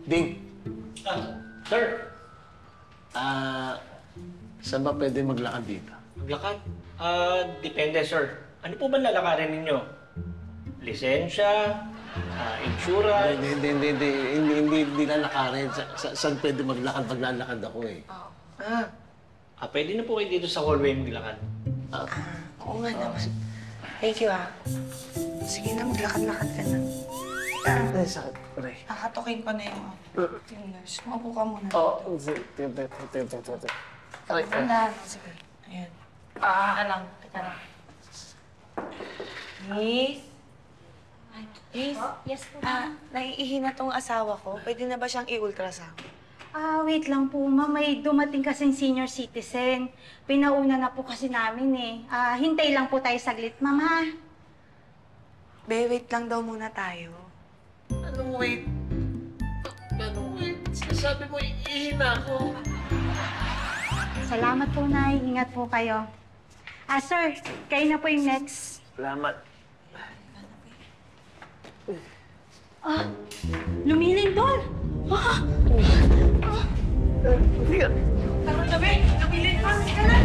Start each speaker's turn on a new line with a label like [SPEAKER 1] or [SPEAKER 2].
[SPEAKER 1] Ding!
[SPEAKER 2] Sir!
[SPEAKER 1] Saan ba pwede maglakad dito?
[SPEAKER 2] Maglakad? Depende, sir. Ano po ba lalakarin ninyo? Lisensya? Insurance?
[SPEAKER 1] Hindi lalakarin. Saan pwede maglakad pag lalakad ako eh?
[SPEAKER 2] Pwede na po kayo dito sa hallway maglakad.
[SPEAKER 3] Oo nga naman. Thank you, Sige na, maglakad-lakad ka na.
[SPEAKER 1] Ay, sakit. Aray.
[SPEAKER 3] Nakatokin ko na yung nurse. Maupo ka muna.
[SPEAKER 1] Oo. Aray.
[SPEAKER 3] Wala. Sige. Ayan. Teka lang. Teka lang. Miss? Miss?
[SPEAKER 4] Yes po.
[SPEAKER 3] Naiihi na tong asawa ko. Pwede na ba siyang i-ultrasound?
[SPEAKER 4] Wait lang po, ma'am. May dumating kasing senior citizen. Pinauna na po kasi namin eh. Hintay lang po tayo saglit, ma'am, ha?
[SPEAKER 3] Be, wait lang daw muna tayo.
[SPEAKER 1] Anong wait? Anong wait? Sinasabi mo, ihina ako.
[SPEAKER 4] Salamat po, Nay. Ingat po kayo. Sir, kayo na po yung next.
[SPEAKER 1] Salamat.
[SPEAKER 4] Lumilindol!
[SPEAKER 1] Hindi ka.
[SPEAKER 3] Tara na, Be! Lumilin pa! Tara!